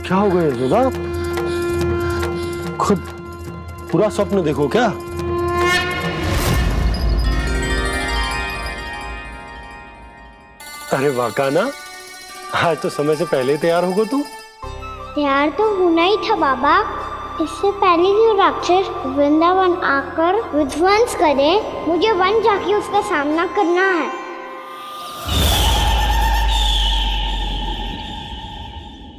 क्या हो गया यशोदा? खुद पूरा स्वप्न देखो क्या? अरे वाह कान्हा, आज तो समय से पहले तैयार होगा तू। तैयार तो होना ही था बाबा। इससे पहले कि राक्षस वृंदावन आकर विध्वंस करे, मुझे वन जाके उसका सामना करना है।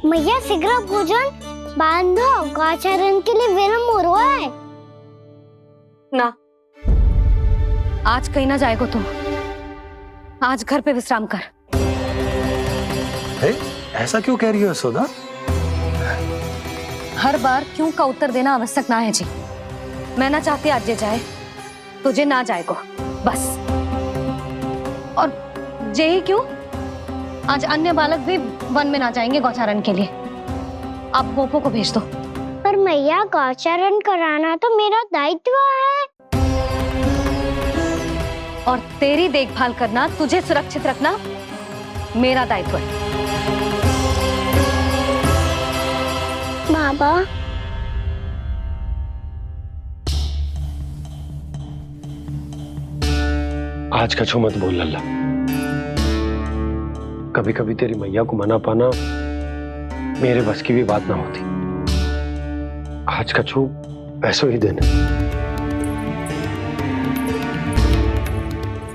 मैया शीघ्र भोजन बांधो, गौचरण के लिए विलंब हो रहा है। ना, आज कहीं ना जाएगा तुम। आज घर पे विश्राम कर। ऐसा क्यों कह रही हो यशोदा? हर बार क्यों का उत्तर देना आवश्यक ना है जी। मैं ना चाहती आज ये जाए, तुझे ना जाएगा बस। और यही क्यों, आज अन्य बालक भी वन में ना जाएंगे गौचारण के लिए। आप गोपो को भेज दो। पर मैया गौचरण कराना तो मेरा दायित्व है। और तेरी देखभाल करना, तुझे सुरक्षित रखना मेरा दायित्व है। बाबा, आज कछु मत बोल लल्ला। कभी कभी तेरी मैया को मना पाना मेरे बस की भी बात ना होती। आज कछु ऐसो ही दिन है।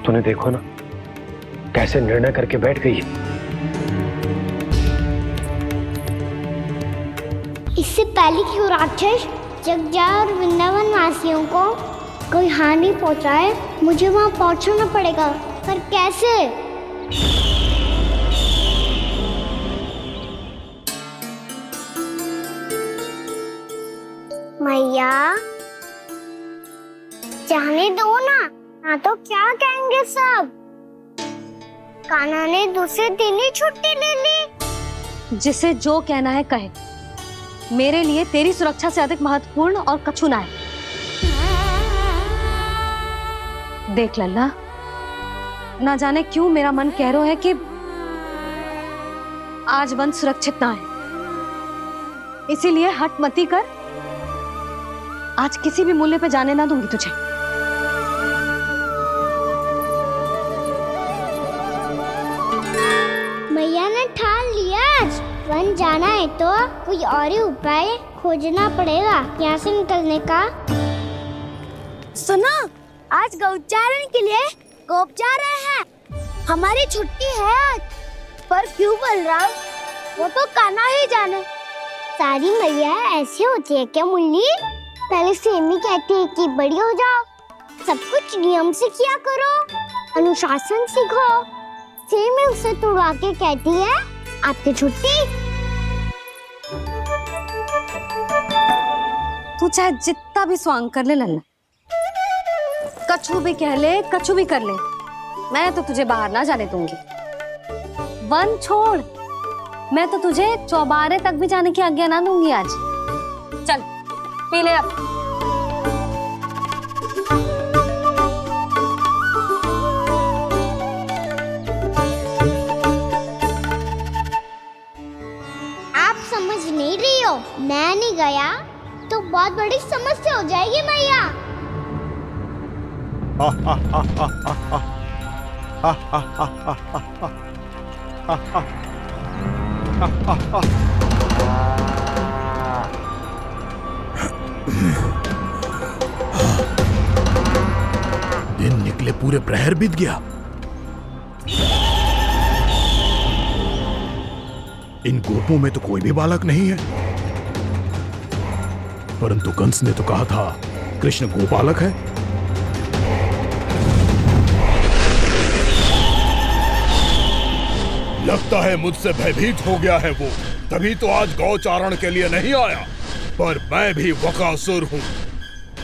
तूने देखो ना कैसे निर्णय करके बैठ गई है। इससे पहले कि वो राक्षस जगजा और वृंदावन वासियों को कोई हानि पहुंचाए, मुझे वहां पहुंचना पड़ेगा। पर कैसे? मैया, जाने दो ना तो क्या कहेंगे सब। कान्हा ने दूसरे दिन ही छुट्टी ले ली। जिसे जो कहना है कहे। मेरे लिए तेरी सुरक्षा से अधिक महत्वपूर्ण और कछु ना है। देख लल्ला, ना जाने क्यों मेरा मन कह रहा है कि आज वन सुरक्षित ना है। इसीलिए हट मती कर। आज किसी भी मूल्य पे जाने ना दूंगी तुझे। मैया ने ठान लिया, आज वन जाना है तो कोई और ही उपाय खोजना पड़ेगा यहाँ से निकलने का। सुनो, आज गौचारण के लिए गोप जा रहे हैं। हमारी छुट्टी है आज। पर क्यों बलराम? वो तो कान्हा ही जाने। सारी मैया ऐसी होती है क्या मुन्नी? पहले सेमी कहती है कि बड़ी हो जाओ, सब कुछ नियम से किया करो, अनुशासन सीखो। सेमी उसे तुड़वा के कहती है आपकी छुट्टी। तू चाहे जितना भी स्वांग कर ले लल्ला, कछु भी कह ले, कछु भी कर ले, मैं तो तुझे बाहर ना जाने दूंगी। वन छोड़, मैं तो तुझे चौबारे तक भी जाने की आज्ञा ना दूंगी आज। चल पी ले अब। आप समझ नहीं रही हो, मैं नहीं गया तो बहुत बड़ी समस्या हो जाएगी मैया। दिन निकले पूरे प्रहर बीत गया। इन गोपों में तो कोई भी बालक नहीं है, परंतु कंस ने तो कहा था कृष्ण गोपालक है। लगता है मुझसे भयभीत हो गया है वो, तभी तो आज गौचारण के लिए नहीं आया। पर मैं भी बकासुर हूँ,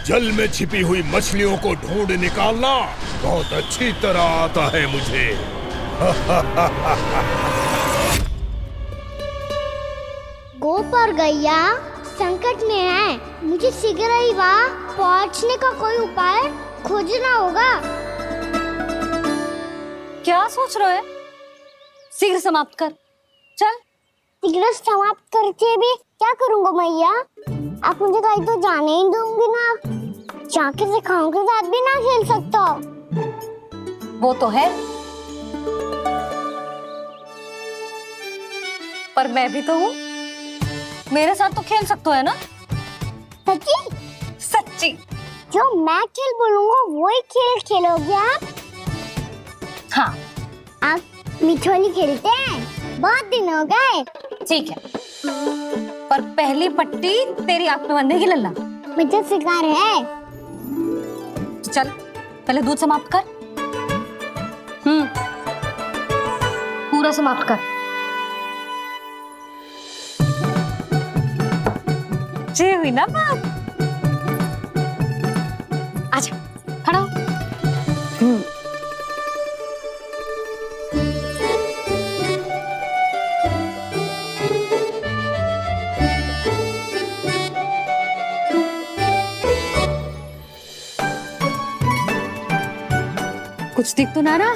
जल में छिपी हुई मछलियों को ढूंढ निकालना बहुत अच्छी तरह आता है मुझे। गोप और गैया संकट में है, मुझे शीघ्र ही वहाँ पहुँचने का कोई उपाय खोजना होगा। क्या सोच रहे हो? शीघ्र समाप्त कर, चल। शीघ्र समाप्त करके भी क्या करूँगा मैया? आप मुझे कहीं तो जाने ही दूंगी ना, जाके सिखाओं के साथ भी ना खेल सकता। वो तो है, पर मैं भी तो हूँ, मेरे साथ तो खेल सकते हो, है ना? सच्ची? सच्ची। जो मैं खेल बोलूँगा वही खेल खेलोगे आप? हाँ। आप मिठोली खेलते हैं? बहुत दिन हो गए। ठीक है, पर पहली पट्टी तेरी आंख में बंधेगी लल्ला। मुझे शिकार है। चल, पहले दूध समाप्त कर। पूरा समाप्त कर। जी हुई ना बात? आजा, खड़ा हो। कुछ दिख तो ना रहा?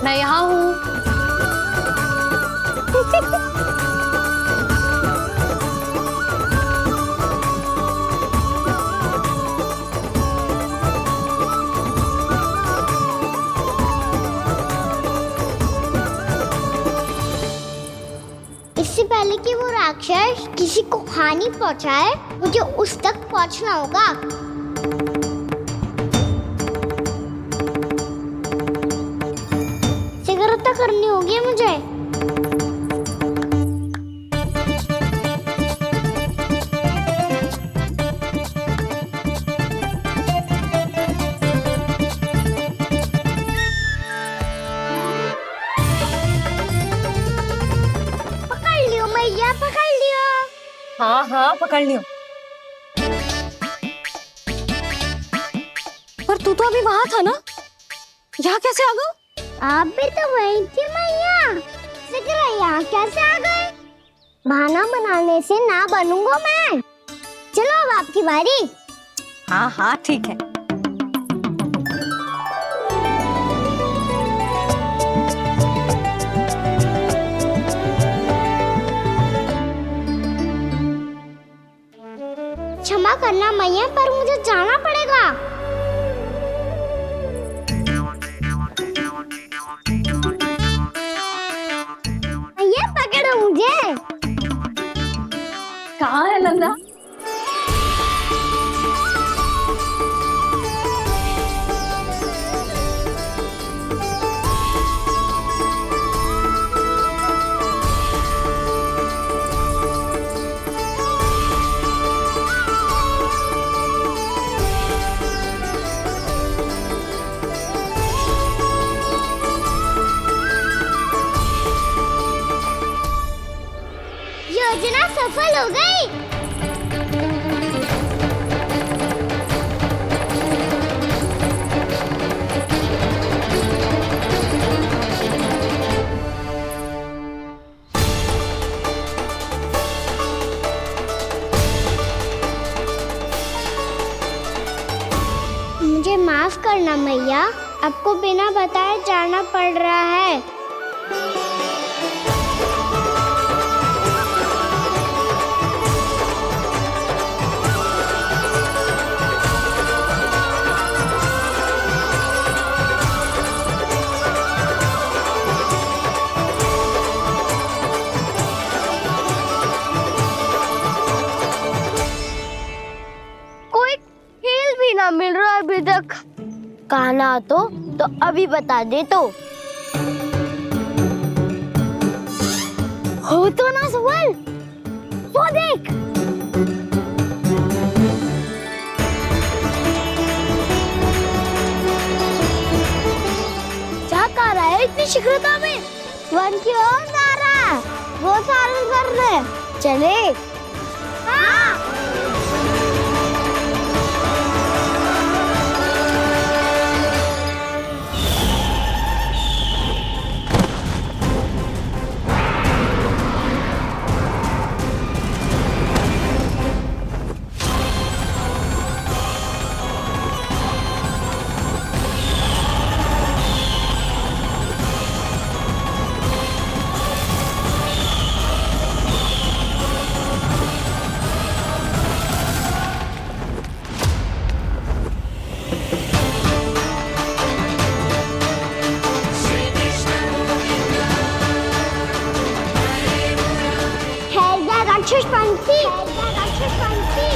मैं यहाँ हूँ। इससे पहले कि वो राक्षस किसी को हानि पहुंचाए, मुझे उस तक पहुंचना होगा। शीघ्रता करनी होगी मुझे। पकड़ लियो मैया, पकड़ लियो। हाँ हाँ, पकड़ लियो। पर तू तो अभी वहां था ना, यहाँ कैसे आ गया? आप भी तो वही थी मैया, शीघ्र यहाँ कैसे आ गए? बहाना बनाने से ना बनूंगा मैं। चलो अब आपकी बारी। हाँ हाँ ठीक है। क्षमा करना मैया, पर मुझे जाना पड़ेगा। मैया पकड़ो मुझे। कहाँ है लल्ला? सफल हो गई। मुझे माफ करना मैया, आपको बिना बताए जाना पड़ रहा है। कोई खेल भी ना मिल रहा अभी तक। कहना तो अभी बता दे तो। हो तो ना सवाल, वो देख। क्या कर रहा है इतनी शीघ्रता में? वन की ओर जा रहा है, वो सारे कर रहे। चले। हाँ। राक्षस पंछी, राक्षस पंछी।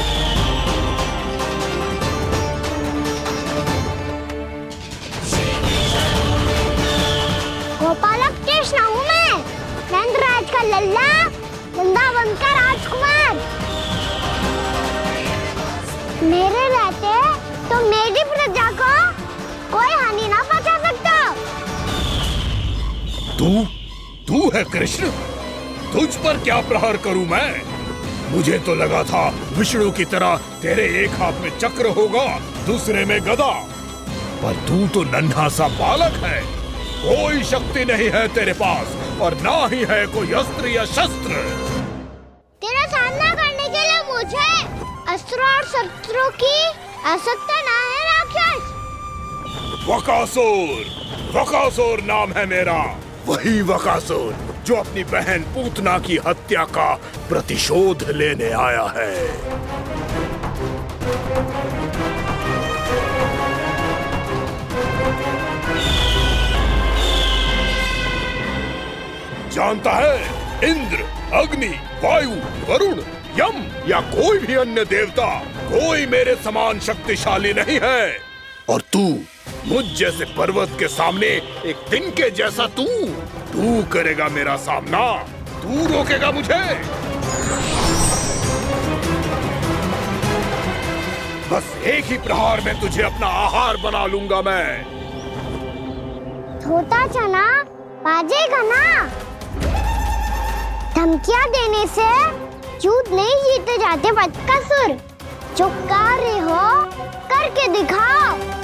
गोपालक कृष्ण हूँ मैं, नंदराज का लल्ला, वृंदावन का राजकुमार। मेरे रहते तो मेरी प्रजा को कोई हानि ना पहुंचा सकता। तू है कृष्ण? तुझ पर क्या प्रहार करूं मैं? मुझे तो लगा था विष्णु की तरह तेरे एक हाथ में चक्र होगा, दूसरे में गदा, पर तू तो नन्हा सा बालक है। कोई शक्ति नहीं है तेरे पास और ना ही है कोई अस्त्र या शस्त्र। तेरा सामना करने के लिए मुझे अस्त्र और शस्त्रों की आवश्यकता ना है राक्षस। वकासुर नाम है मेरा, वही वकासुर जो अपनी बहन पूतना की हत्या का प्रतिशोध लेने आया है। जानता है, इंद्र, अग्नि, वायु, वरुण, यम या कोई भी अन्य देवता कोई मेरे समान शक्तिशाली नहीं है। और तू मुझ जैसे पर्वत के सामने एक दिन के जैसा तू करेगा मेरा सामना? तू रोकेगा मुझे? बस एक ही प्रहार में तुझे अपना आहार बना लूंगा मैं। छोटा चना बाजेगा ना। धमकियां देने से युद्ध नहीं जीते जाते बदकसूर। जो कार्य हो करके दिखाओ।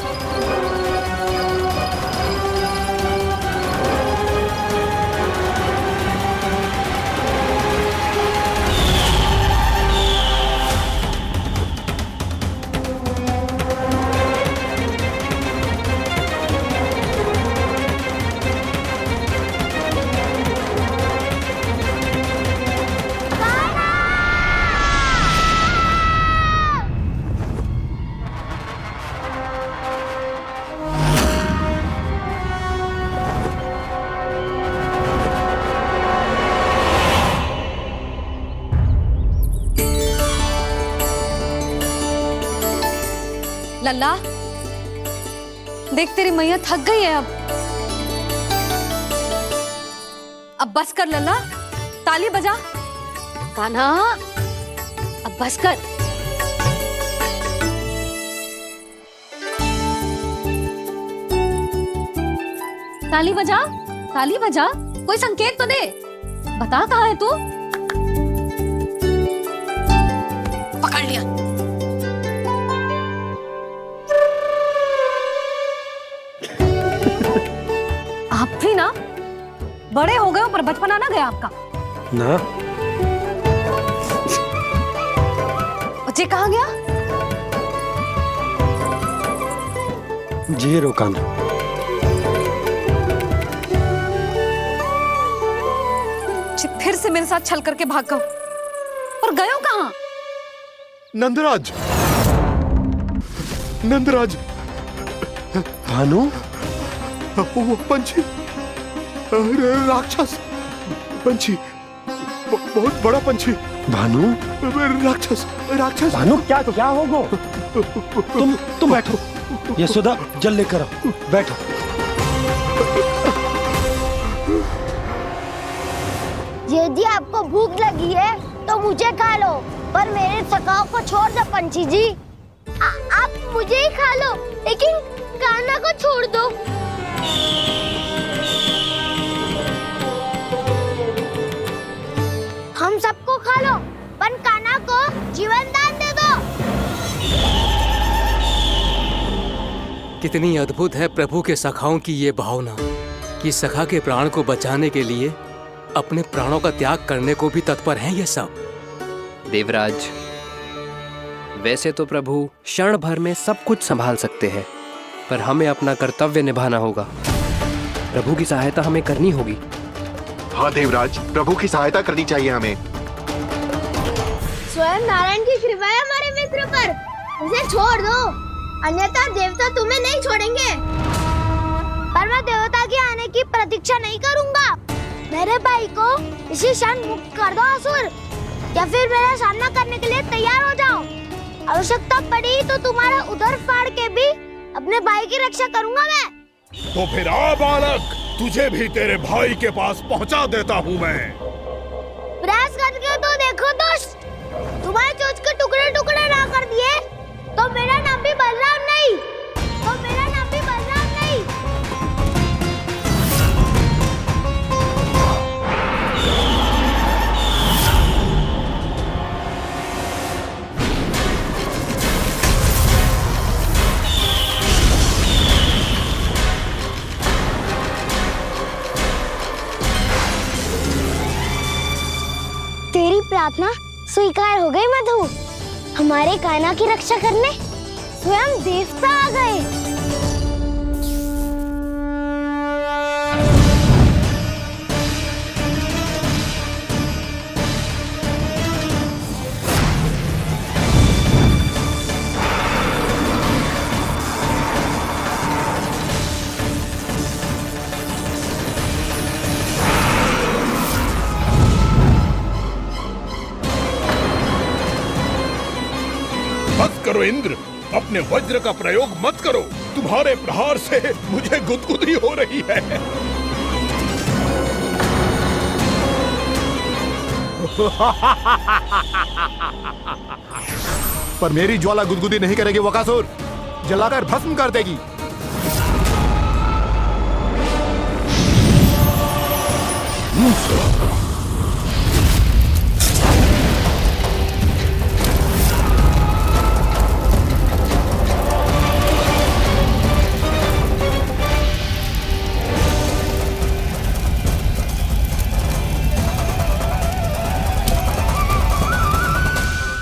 लल्ला, देख तेरी मैया थक गई है अब बस कर लल्ला, ताली बजा। कान्हा, अब बस कर। ताली बजा, ताली बजा, कोई संकेत तो दे। बता कहाँ है तू? पकड़ लिया। आप भी ना बड़े हो गए हो पर बचपना ना गया आपका। ना बच्चे कहाँ गया? जी रोकाना। फिर से मेरे साथ छल करके भाग गए और गए हो कहाँ? नंदराज, नंदराज, भानु, वो पंछी, राक्षस पंछी, बहुत बड़ा पंछी। भानु, राक्षस, राक्षस। भानु क्या क्या होगा? तुम बैठो, यशोदा जल लेकर आओ, बैठो। यदि आपको भूख लगी है तो मुझे खा लो, पर मेरे सखाओं को छोड़ दो पंछी जी। आप मुझे ही खा लो, लेकिन कान्हा को छोड़ दो। हम सबको खा लो, पर कान्हा को जीवन दान दे दो। कितनी अद्भुत है प्रभु के सखाओं की ये भावना कि सखा के प्राण को बचाने के लिए अपने प्राणों का त्याग करने को भी तत्पर हैं ये सब। देवराज, वैसे तो प्रभु क्षण भर में सब कुछ संभाल सकते हैं, पर हमें अपना कर्तव्य निभाना होगा। प्रभु की सहायता हमें करनी होगी। हाँ देवराज, प्रभु की सहायता करनी चाहिए हमें। स्वयं नारायण की कृपा है हमारे मित्र पर, उसे छोड़ दो, अन्यथा देवता तुम्हें नहीं छोड़ेंगे। पर मैं देवता के आने की प्रतीक्षा नहीं करूंगा। मेरे भाई को इसी क्षण मुक्त कर दो असुर, या फिर मेरा सामना करने के लिए तैयार हो जाओ। आवश्यकता पड़ी तो तुम्हारा उधर फाड़ के भी अपने भाई की रक्षा करूंगा मैं। तो फिर आ बालक, तुझे भी तेरे भाई के पास पहुंचा देता हूँ मैं। प्रयास करके तो देखो दोस्त, तुम्हारे चोंच के टुकड़े टुकड़े ना कर दिए तो मेरा नाम भी बलराम नहीं, तो मेरा नाम भी बलराम नहीं। तेरी प्रार्थना स्वीकार हो गई मधु। हमारे कान्हा की रक्षा करने स्वयं देवता आ गए। मत करो इंद्र, अपने वज्र का प्रयोग मत करो। तुम्हारे प्रहार से मुझे गुदगुदी हो रही है। पर मेरी ज्वाला गुदगुदी नहीं करेगी वकासुर, जलाकर भस्म कर देगी।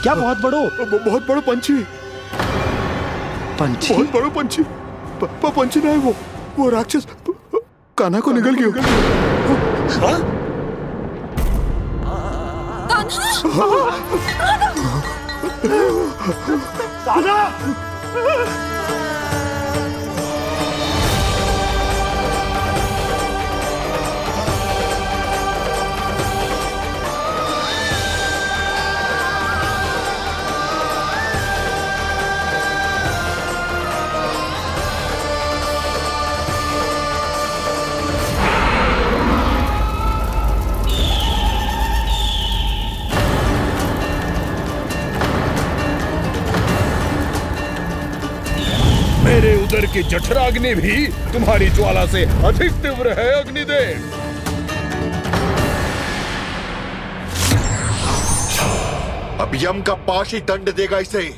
क्या बहुत बड़ो? बहुत बड़ा पंछी, पंछी? बहुत बड़ा पंछी। पंछी ना है वो राक्षस कान्हा को निगल गया। हाँ? मेरे उदर की जठराग्नि भी तुम्हारी ज्वाला से अधिक तीव्र है अग्निदेव। अब यम का पाश ही दंड देगा इसे।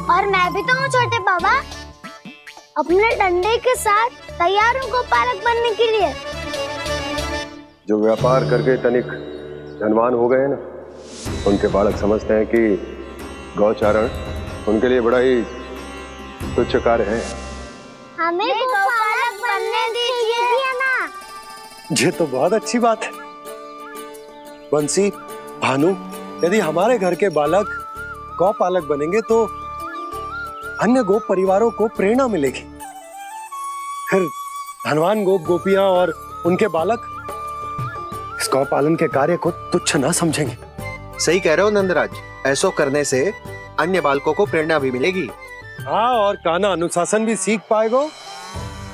और मैं भी तो हूँ छोटे बाबा, अपने डंडे के साथ तैयार हूँ गोपालक बनने के लिए। जो व्यापार करके तनिक धनवान हो गए ना, उनके बालक समझते हैं कि गौचारण उनके लिए बड़ा ही तुच्छ कार्य है। हमें गोपालक बनने दीजिए ना। ये तो बहुत अच्छी बात है। बंसी, भानु, यदि हमारे घर के बालक गौपालक बनेंगे तो अन्य गोप परिवारों को प्रेरणा मिलेगी। फिर धनवान गोप गोपियां और उनके बालक इस गौपालन के कार्य को तुच्छ ना समझेंगे। सही कह रहे हो नंदराज, ऐसा करने से अन्य बालकों को प्रेरणा भी मिलेगी। हाँ, और कान्हा अनुशासन भी सीख पाएगा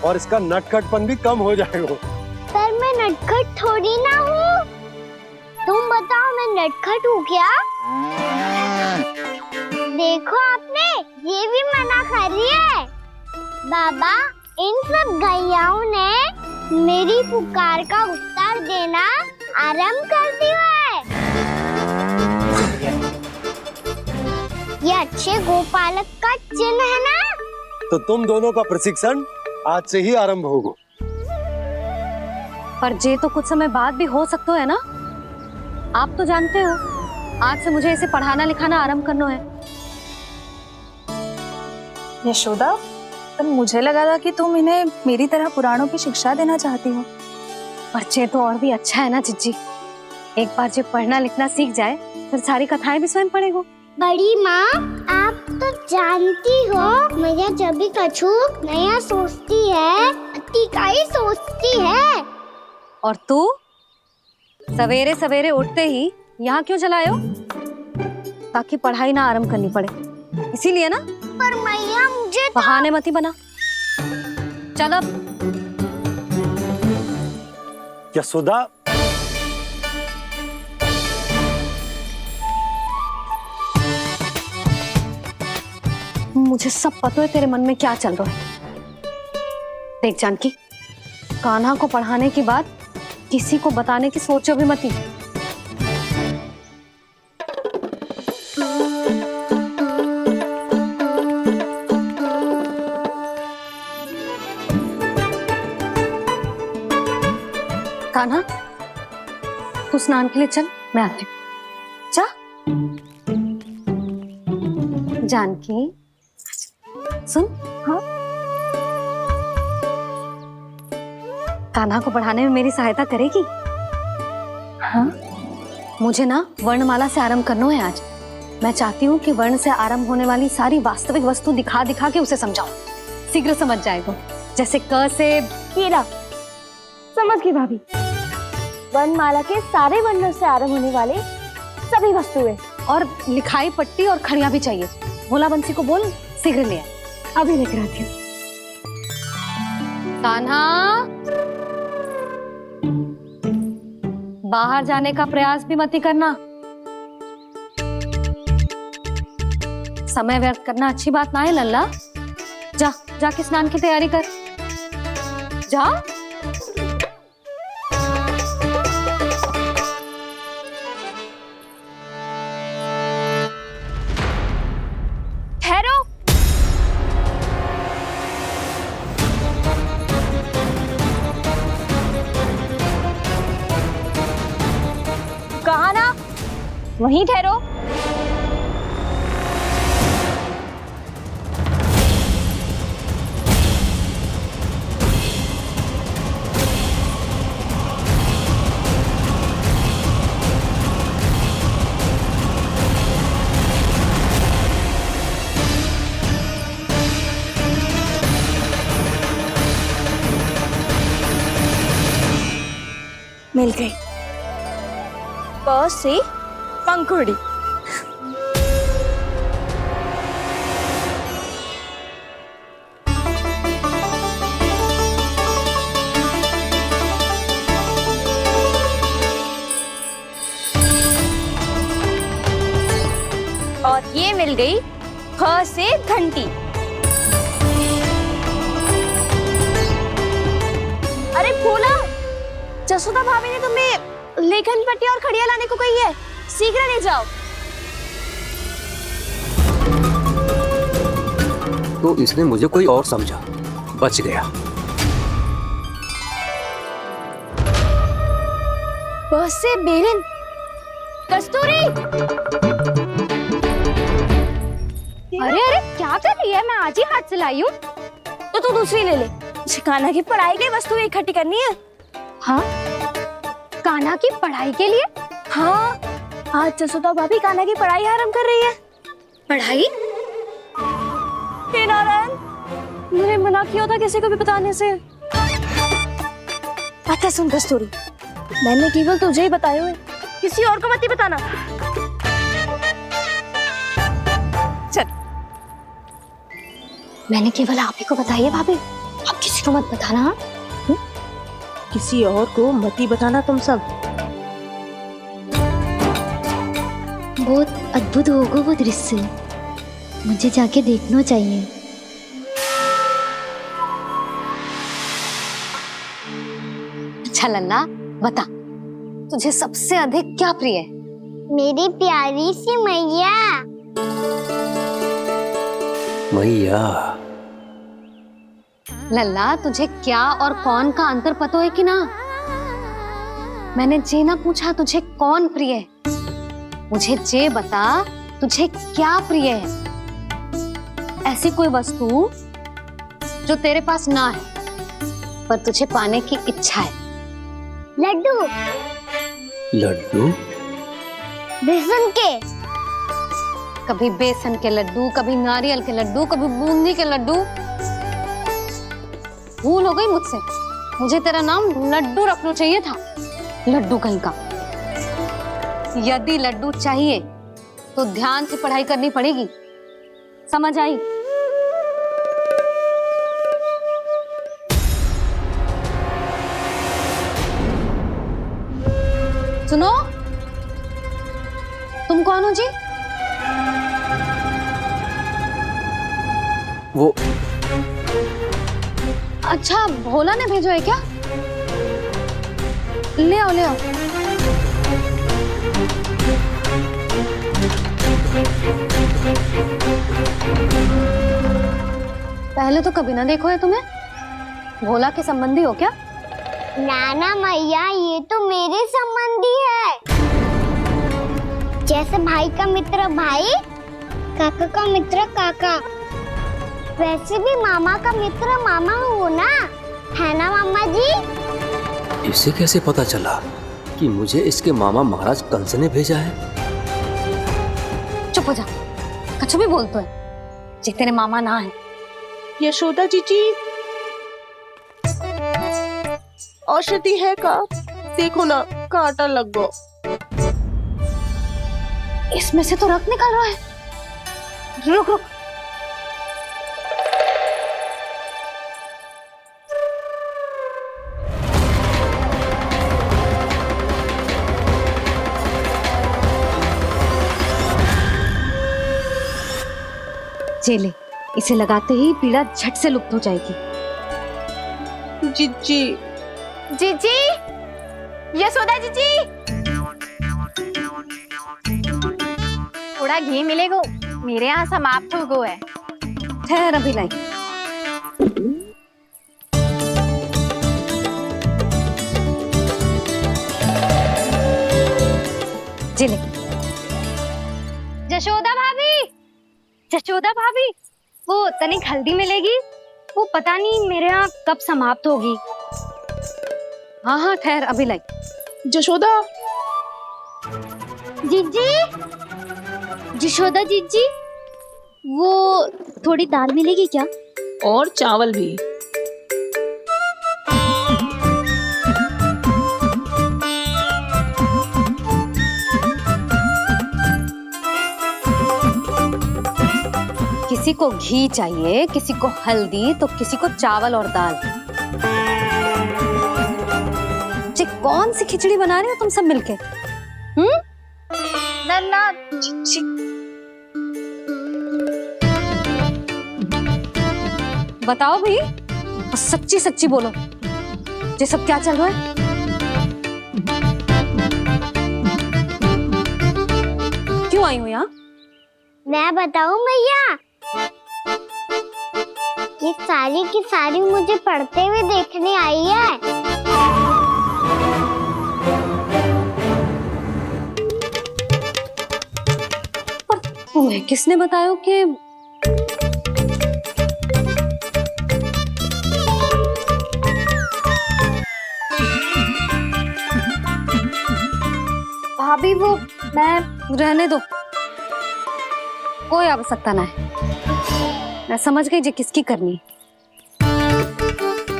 और इसका नटखटपन भी कम हो जाएगा। पर मैं नटखट थोड़ी ना हूँ। तुम बताओ मैं नटखट हूँ क्या? देखो आपने ये भी मना कर रही है। बाबा, इन सब गैयाओं ने मेरी पुकार का उत्तर देना आरंभ कर दिया है। ये अच्छे गोपालक का चिन्ह है ना? तो तुम दोनों का प्रशिक्षण आज से ही आरंभ होगा। पर जे तो कुछ समय बाद भी हो सकता है ना। आप तो जानते हो, आज से मुझे इसे पढ़ाना लिखाना आरंभ करना है। यशोदा, पर मुझे लगा था कि तुम इन्हें मेरी तरह पुराणों की शिक्षा देना चाहती हो। पर जे तो और भी अच्छा है ना जिज्जी। एक बार जब पढ़ना लिखना सीख जाए फिर सारी कथाएं भी स्वयं पढ़ेगा। बड़ी माँ, आप तो जानती हो मैया जब भी कछु नया सोचती है, अतिका ही सोचती है। और तू सवेरे सवेरे उठते ही यहाँ क्यों चलाए हो? ताकि पढ़ाई ना आरंभ करनी पड़े, इसीलिए ना। पर मैया मुझे तो... बहाने मत ही बना। चल अब। यशोदा, मुझे सब पता है तेरे मन में क्या चल रहा है। देख जानकी, कान्हा को पढ़ाने के बाद किसी को बताने की सोचो भी मत ही। कान्हा, तू स्नान के लिए चल, मैं आती हूँ। जा। जानकी, सुन। हाँ? कान्हा को पढ़ाने में मेरी सहायता करेगी? हाँ? मुझे ना वर्णमाला से आरंभ करना है आज। मैं चाहती हूँ कि वर्ण से आरंभ होने वाली सारी वास्तविक वस्तु दिखा दिखा के उसे समझाऊं। शीघ्र समझ जाएगा। जैसे क से कीड़ा। समझ गई भाभी। वर्णमाला के सारे वर्णों से आरंभ होने वाले सभी वस्तुएं। और लिखाई पट्टी और खड़िया भी चाहिए। भोला बंसी को बोल शीघ्र ले आए। अभी लेकर आती हूँ। कान्हा, बाहर जाने का प्रयास भी मत ही करना। समय व्यर्थ करना अच्छी बात ना है लल्ला। जा, जाके स्नान की तैयारी कर। जा। ठहरो। कहा ना, वहीं ठहरो। मिल गई। प से पंखुड़ी। मिल गई ख से घंटी। अरे भोला, जसोदा भाभी ने तुम्हें लेखन पट्टी और खड़िया लाने को कही है, शीघ्र ले जाओ। तो इसने मुझे कोई और समझा, बच गया। ब से बेलन। कस्तूरी, अरे अरे क्या कर रही है? मैं आज ही हाथ से लाई हूँ। तो तू दूसरी ले ले। कान्हा की पढ़ाई के वस्तु इकट्ठी करनी है। हाँ, कान्हा की पढ़ाई के लिए? हाँ, आज जसोदा भाभी कान्हा की पढ़ाई आरंभ कर रही है। पढ़ाई? हे नारायण, मैंने मना किया था किसी को भी बताने से। अच्छा सुन कस्तूरी, मैंने केवल तुझे ही बताए हुए, किसी और को मत ही बताना। चल, मैंने केवल आप ही को बताई है भाभी, आप किसी को मत बताना। हाँ? किसी और को मत ही बताना तुम सब। बहुत अद्भुत होगा वो दृश्य, मुझे जाके देखना चाहिए। अच्छा लल्ला, बता तुझे सबसे अधिक क्या प्रिय है? मेरी प्यारी सी मैया। मैया। लल्ला, तुझे क्या और कौन का अंतर पता है कि ना? मैंने जे ना पूछा तुझे कौन प्रिय है, मुझे जे बता तुझे क्या प्रिय है। ऐसी कोई वस्तु जो तेरे पास ना है पर तुझे पाने की इच्छा है। लड्डू। लड्डू? बेसन के। कभी बेसन के लड्डू, कभी नारियल के लड्डू, कभी बूंदी के लड्डू। भूल हो गई मुझसे, मुझे तेरा नाम लड्डू रखना चाहिए था। लड्डू कहीं का। यदि लड्डू चाहिए तो ध्यान से पढ़ाई करनी पड़ेगी, समझ आई? सुनो, तुम कौन हो जी? वो अच्छा, भोला ने भेजो है क्या? ले आओ, ले आओ। पहले तो कभी ना देखो है तुम्हें। भोला के संबंधी हो क्या? नाना मैया, ये तो मेरे संबंधी है। जैसे भाई का मित्र भाई, काका का मित्र काका, वैसे भी मामा का मित्र मामा हो ना, है ना मामा जी? इसे कैसे पता चला कि मुझे इसके मामा महाराज कंस ने भेजा है? चुप हो जा, कछु भी बोलते है जे तेरे मामा ना है। यशोदा जीजी, औषधि है का? देखो ना, कांटा लग गो। इसमें से तो रक्त निकल रहा है। रुक रुक, चले, इसे लगाते ही पीड़ा झट से लुप्त हो जाएगी। जीजी, जीजी, यशोदा जीजी, थोड़ा घी मिलेगा, मेरे यहाँ समाप्त हो गया है। ठहर, अभी लाई। जिले। जशोदा भाभी, जशोदा भाभी, वो तनिक हल्दी मिलेगी? वो पता नहीं मेरे यहाँ कब समाप्त होगी। हाँ हाँ, ठहर, अभी लाई। जशोदा, जीजी, जशोदा जीजी, वो थोड़ी दाल मिलेगी क्या? और चावल भी। किसी को घी चाहिए, किसी को हल्दी, तो किसी को चावल और दाल। जी, कौन सी खिचड़ी बना रहे हो तुम सब मिलके? नन्ना, बताओ भाई, और सच्ची सच्ची बोलो, ये सब क्या चल रहा है? क्यों आई हो यहाँ? मैं बताऊं भैया, ये सारी की सारी मुझे पढ़ते हुए देखने आई है। तुम्हें किसने बताया कि भाभी वो मैं रहने दो, कोई आवश्यकता ना है। मैं समझ गई जो किसकी करनी है।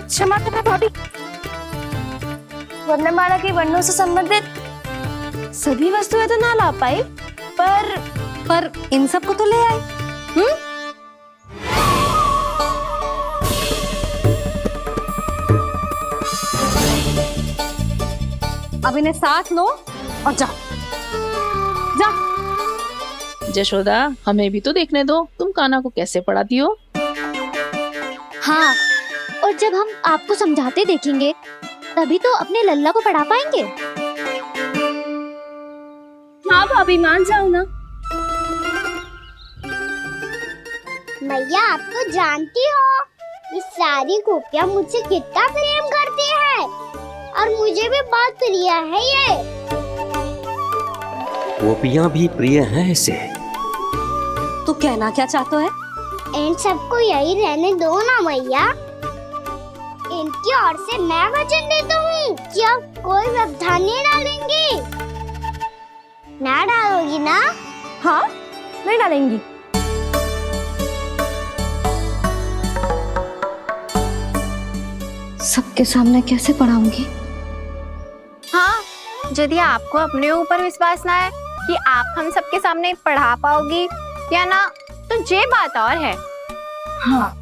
क्षमा करना भाभी, वर्णमाला के वर्णों से संबंधित सभी वस्तुएं तो ना ला पाई, पर इन सब को तो ले आए। अब इन्हें साथ लो और जाओ। जा। जशोदा, हमें भी तो देखने दो तुम कान्हा को कैसे पढ़ाती हो। हाँ, और जब हम आपको समझाते देखेंगे तभी तो अपने लल्ला को पढ़ा पाएंगे। हाँ भाभी, मान जाओ ना। मैया, आप तो जानती हो ये सारी गोपियाँ मुझसे कितना प्रेम करती है, और मुझे भी बहुत प्रिय है ये। गोपियां भी प्रिय हैं इसे। तू कहना क्या चाहता है? इन सबको यही रहने दो ना मैया। इनकी ओर से मैं वचन देता हूँ कि अब कोई व्यवधान नहीं डालेंगी। ना डालोगी ना? हाँ, नहीं डालेंगी। सबके सामने कैसे पढ़ाऊंगी? हाँ, यदि आपको अपने ऊपर विश्वास ना है कि आप हम सबके सामने पढ़ा पाओगी या ना, तो ये बात और है। हाँ,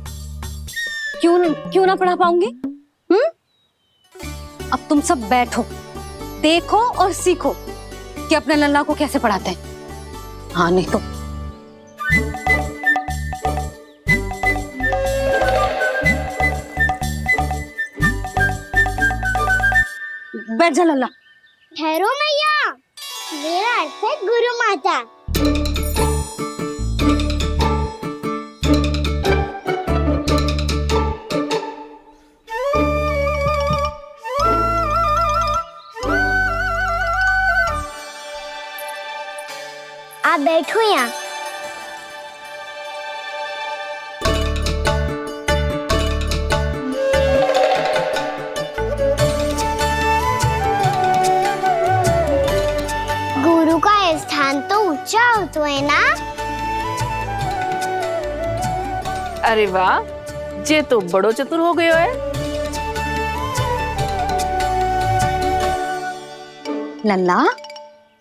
क्यों ना पढ़ा पाऊंगी? अब तुम सब बैठो, देखो और सीखो कि अपने लल्ला को कैसे पढ़ाते हैं। हाँ, नहीं तो बैठ जा लल्ला। ठहरो मैया, मेरा अर्थ है गुरु माता। आप बैठो यहाँ। गुरु का स्थान तो ऊंचा होता है ना? अरे वाह, जे तो बड़ो चतुर हो गयो है। लल्ला,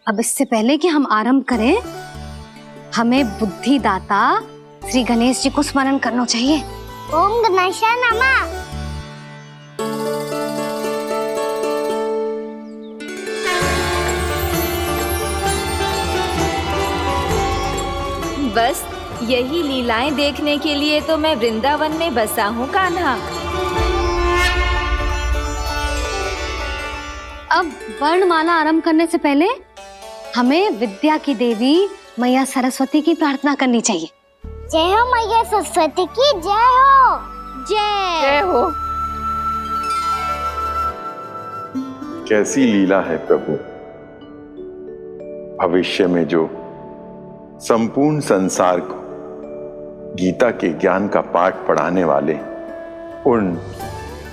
अब इससे पहले कि हम आरंभ करें, हमें बुद्धिदाता श्री गणेश जी को स्मरण करना चाहिए। ओम गणेशाय नमः। बस यही लीलाएं देखने के लिए तो मैं वृंदावन में बसा हूँ कान्हा। अब वर्णमाला आरंभ करने से पहले हमें विद्या की देवी मैया सरस्वती की प्रार्थना करनी चाहिए। जय हो मैया सरस्वती की, जय हो। जय हो। कैसी लीला है प्रभु। भविष्य में जो संपूर्ण संसार को गीता के ज्ञान का पाठ पढ़ाने वाले उन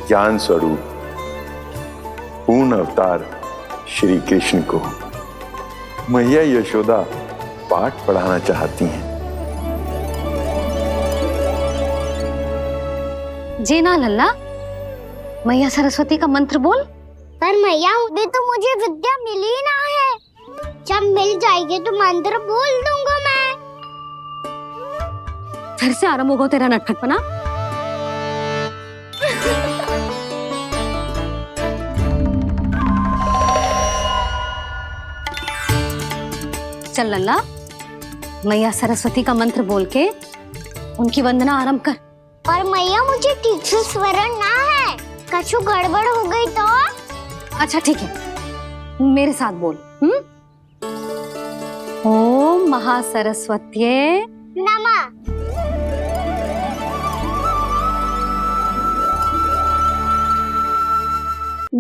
ज्ञान स्वरूप पूर्ण अवतार श्री कृष्ण को मैया यशोदा पाठ पढ़ाना चाहती हैं। जी ना लल्ला, मैया सरस्वती का मंत्र बोल। पर मैया, अभी तो मुझे विद्या मिली ना है। जब मिल जाएगी तो मंत्र बोल दूंगा मैं। फिर से आरंभ होगा तेरा नटखटपना। चल लल्ला, मैया सरस्वती का मंत्र बोल के उनकी वंदना आरंभ कर। पर मैया मुझे ठीक से स्मरण ना है, कछु गड़बड़ हो गई तो? अच्छा ठीक है, मेरे साथ बोल। ओम महासरस्वत्ये नमः।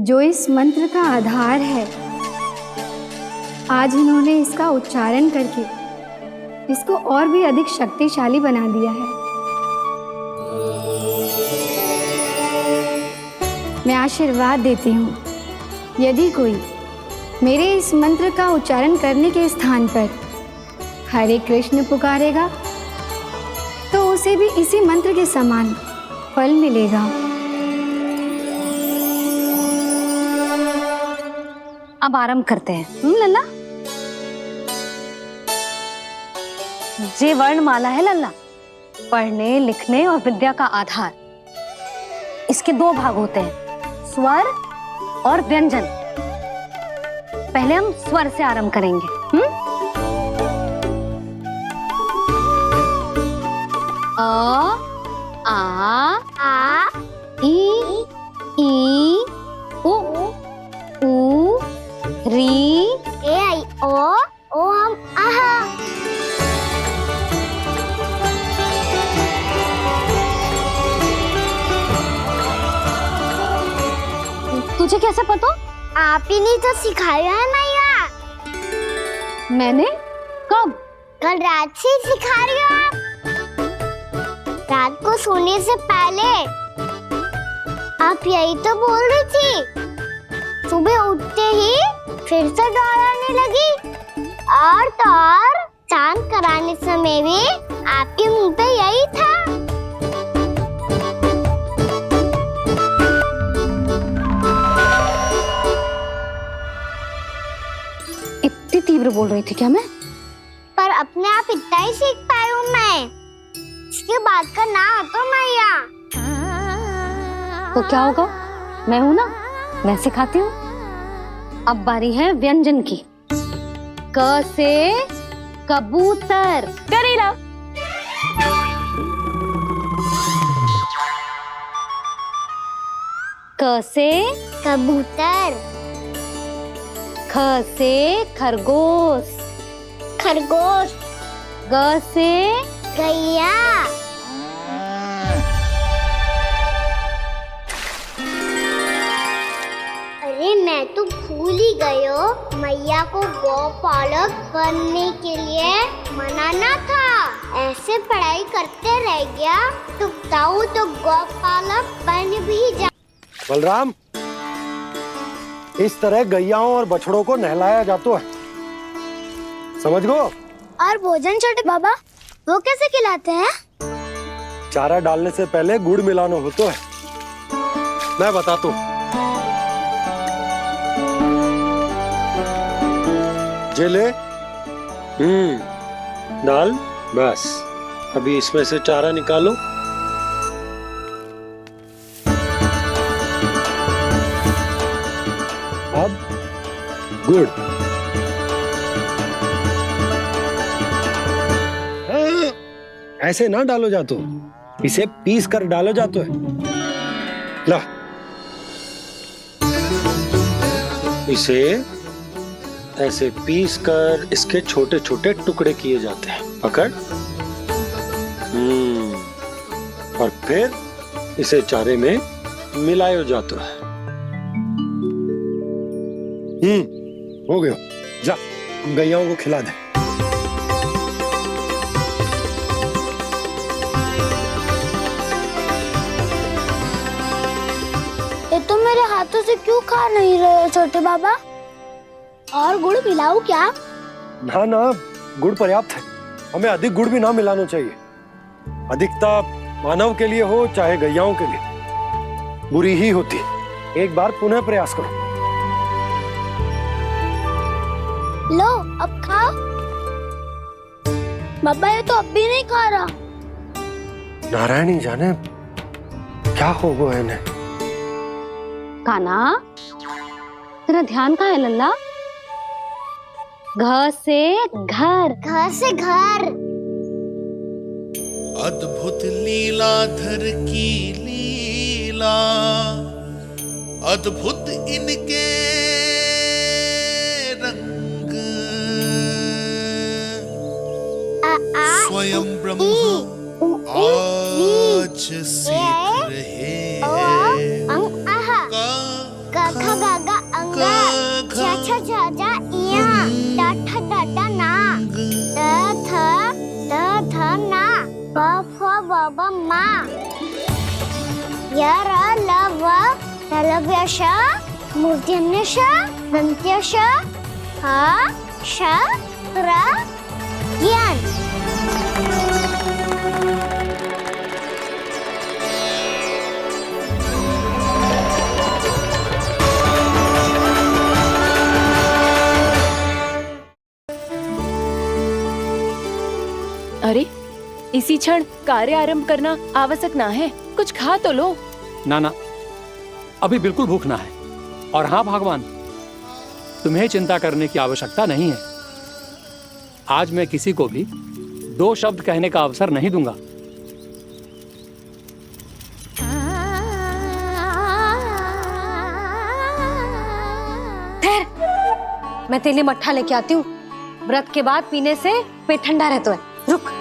जो इस मंत्र का आधार है, आज इन्होंने इसका उच्चारण करके इसको और भी अधिक शक्तिशाली बना दिया है। मैं आशीर्वाद देती हूँ, यदि कोई मेरे इस मंत्र का उच्चारण करने के स्थान पर हरे कृष्ण पुकारेगा तो उसे भी इसी मंत्र के समान फल मिलेगा। अब आरंभ करते हैं। लल्ला, जे वर्णमाला है लल्ला, पढ़ने लिखने और विद्या का आधार। इसके दो भाग होते हैं, स्वर और व्यंजन। पहले हम स्वर से आरंभ करेंगे। अ, आ, ई, उ, री, ए आई ओ हम आहा। तुझे कैसे पता? आप ही नहीं तो सिखाया है मैया। मैंने? कब? कल रात से सिखा रही हो आप। रात को सोने से पहले आप यही तो बोल रही थी। सुबह उठते ही फिर से दोहराने लगी, और तो और चांद कराने समय भी आपके मुंह पे यही था। इतनी तीव्र बोल रही थी क्या मैं? पर अपने आप इतना ही सीख पाई हूँ मैं। इसके बाद का ना तो मैया। तो क्या होगा? मैं हूं ना, मैं सिखाती हूँ। अब बारी है व्यंजन की। क से कबूतर। करेला। क से कबूतर। ख से खरगोश। खरगोश। ग से गैया। अरे मैं तो भूल ही गई हो, मैया को गौपालक बनने के लिए मनाना था। ऐसे पढ़ाई करते रह गया तो बताओ तो गौपालक बन भी जा। बलराम, इस तरह गैयाओं और बछड़ों को नहलाया जाता है, समझ गो? और भोजन छोटे बाबा, वो कैसे खिलाते हैं? चारा डालने से पहले गुड़ मिलाना होता है। मैं बताता हूँ। जे ले, डाल, बस। अभी इसमें से चारा निकालो। अब गुड़। ऐसे ना डालो जातो, इसे पीस कर डालो जातो है। ला, इसे ऐसे पीस कर इसके छोटे छोटे टुकड़े किए जाते हैं। पकड़। और फिर इसे चारे में मिलाया जाता है। हो गया, जा गैयाओं को खिला दे। ये तो मेरे हाथों से क्यों खा नहीं रहे छोटे बाबा? और गुड़ मिलाऊं क्या? ना ना, गुड़ पर्याप्त है। हमें अधिक गुड़ भी ना मिलाना चाहिए। अधिकता मानव के लिए हो चाहे गैयाओं के लिए बुरी ही होती। एक बार पुनः प्रयास करो। लो, अब खाओ। बाबा ये तो अब भी नहीं खा रहा। नारायण ही जाने क्या हो गया इन्हें। कान्हा, तेरा ध्यान कहाँ है लल्ला? घ से घर। घर से घर। अद्भुत लीलाधर की लीला, अद्भुत इनके रंग, स्वयं ब्रह्मा आज सीख रहे हैं। बाबा माँ यार लव लव्यश मूर्त्यन्यश दंत्यश हा श र ज्ञान। अरे इसी क्षण कार्य आरंभ करना आवश्यक ना है, कुछ खा तो लो। ना ना, अभी बिल्कुल भूख ना है। और हाँ भगवान, तुम्हें चिंता करने की आवश्यकता नहीं है। आज मैं किसी को भी 2 शब्द कहने का अवसर नहीं दूंगा। ठहर, मैं तेरे लिए मट्ठा लेके आती हूँ। व्रत के बाद पीने से पेट ठंडा रहता है। रुक।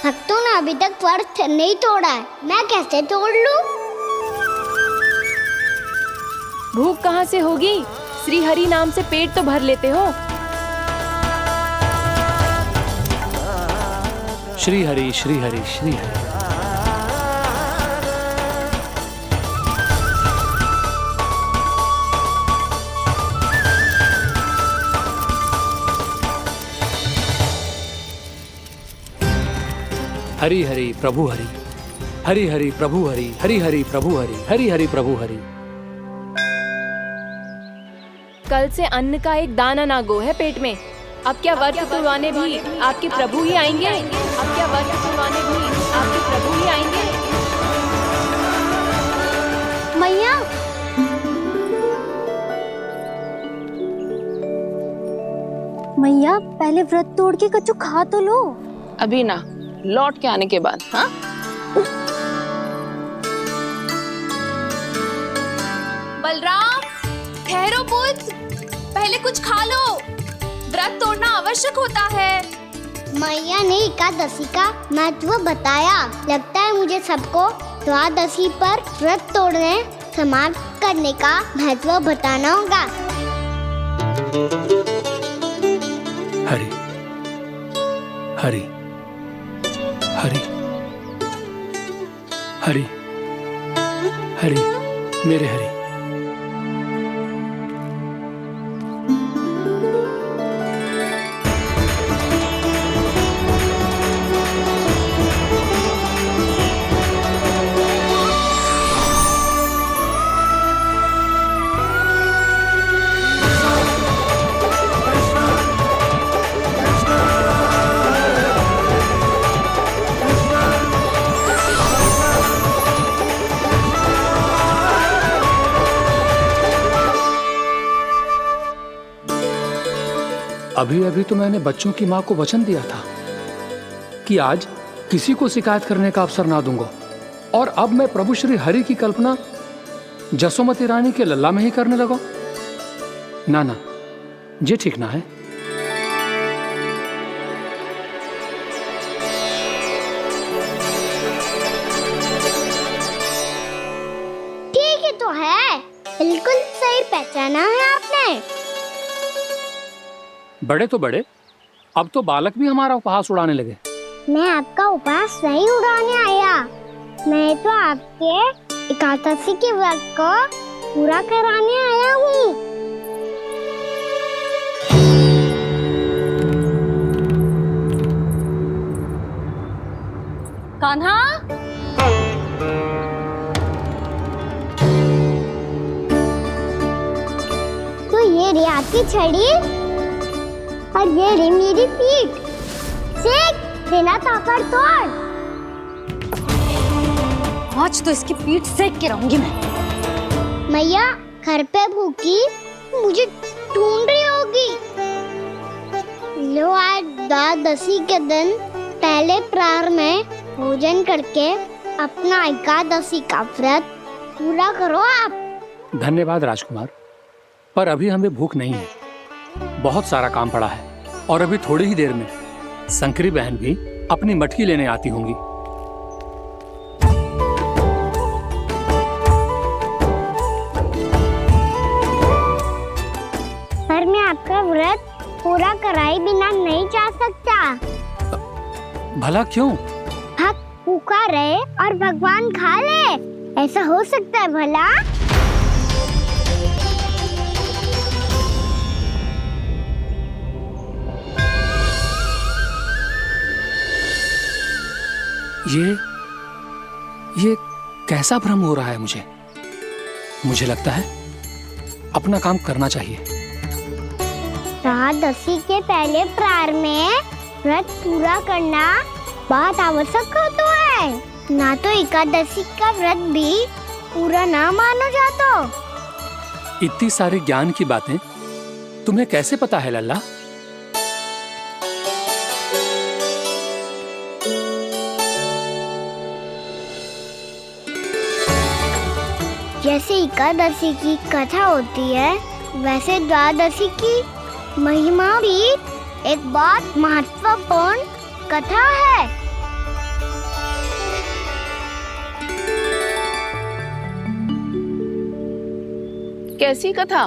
भक्तों ने अभी तक व्रत नहीं तोड़ा है, मैं कैसे तोड़ लूं? भूख कहाँ से होगी? श्री हरि नाम से पेट तो भर लेते हो। श्री हरि श्री हरि श्री हरि। हरि हरि प्रभु हरि, हरि हरि प्रभु हरि, हरि हरि प्रभु हरि, हरि हरि प्रभु हरि। कल से अन्न का एक दाना ना गो है पेट में। अब क्या व्रत तुड़वाने भी आपके प्रभु ही आएंगे? अब क्या व्रत तुड़वाने भी आपके प्रभु ही आएंगे? मैया मैया, पहले व्रत तोड़ के कच्चू खा तो लो। अभी ना, लौट के आने के बाद। हाँ, बलराम ठहरो पुत्र, पहले कुछ खा लो, व्रत तोड़ना आवश्यक होता है। मैया ने एकादशी का महत्व बताया। लगता है मुझे सबको द्वादशी पर व्रत तोड़ने समाप्त करने का महत्व बताना होगा। हरि हरि हरि हरि हरि मेरे हरि। अभी अभी तो मैंने बच्चों की माँ को वचन दिया था कि आज किसी को शिकायत करने का अवसर ना दूंगा, और अब मैं प्रभु श्री हरि की कल्पना जसोमती रानी के लल्ला में ही करने लगा। ना ना, ये ठीक ना है। ठीक है तो है, बिल्कुल सही पहचाना है आपने। बड़े तो बड़े, अब तो बालक भी हमारा उपहास उड़ाने लगे। मैं आपका उपहास नहीं उड़ाने आया, मैं तो आपके एकादशी के व्रत को पूरा कराने आया हूँ। कान्हा, तो ये रे आपकी छड़ी और ये रे मेरी पीठ। सेक बिना ताकत तोड़। आज तो इसकी पीठ सेक के रहूंगी मैं। मैया घर पे भूखी मुझे ढूंढ रही होगी। लो आज द्वादशी के दिन पहले प्रहर में भोजन करके अपना एकादशी का व्रत पूरा करो आप। धन्यवाद राजकुमार, पर अभी हमें भूख नहीं है। बहुत सारा काम पड़ा है और अभी थोड़ी ही देर में शंकरी बहन भी अपनी मटकी लेने आती होंगी। पर मैं आपका व्रत पूरा कराए बिना नहीं जा सकता। भला क्यों? भक्त भूखा रहे और भगवान खा ले, ऐसा हो सकता है भला? ये कैसा भ्रम हो रहा है मुझे लगता है अपना काम करना चाहिए। द्वादशी के पहले प्रहर में व्रत पूरा करना बहुत आवश्यक होता है, ना तो एकादशी का व्रत भी पूरा ना मानो जातो। इतनी सारी ज्ञान की बातें तुम्हें कैसे पता है लल्ला? जैसे एकादशी की कथा होती है, वैसे द्वादशी की महिमा भी एक बहुत महत्वपूर्ण कथा है। कैसी कथा?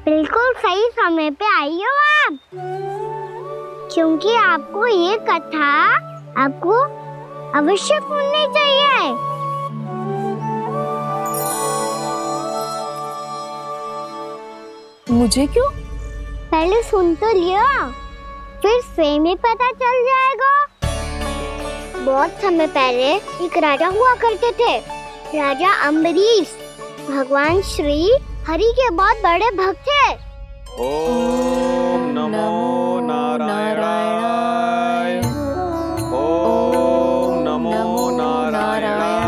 बिल्कुल सही समय पे आई हो आप, क्योंकि आपको ये कथा आपको अवश्य सुननी चाहिए। मुझे क्यों? पहले सुन तो लियो, फिर स्वयं ही पता चल जाएगा। बहुत समय पहले एक राजा हुआ करते थे, राजा अम्बरीश। भगवान श्री हरि के बहुत बड़े भक्त थे। ओम नमो नारायणाय। ओम नमो नारायणाय।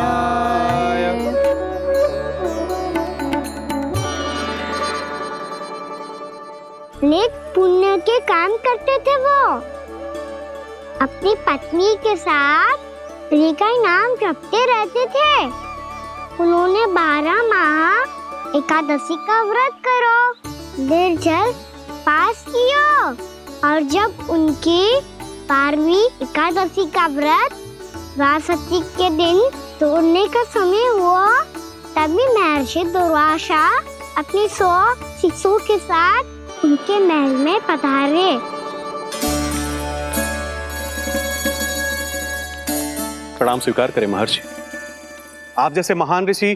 नेक पुण्य के काम करते थे वो। अपनी पत्नी के साथ हरि का नाम जपते रहते थे। उन्होंने 12 माह एकादशी का व्रत करो निर्जल पास किया, और जब उनकी 12वीं एकादशी का व्रत द्वादशी के दिन तोड़ने का समय हुआ, तभी महर्षि दुर्वासा अपनी 100 शिष्यों के साथ उनके महल में पधारे। प्रणाम स्वीकार करें महर्षि। आप जैसे महान ऋषि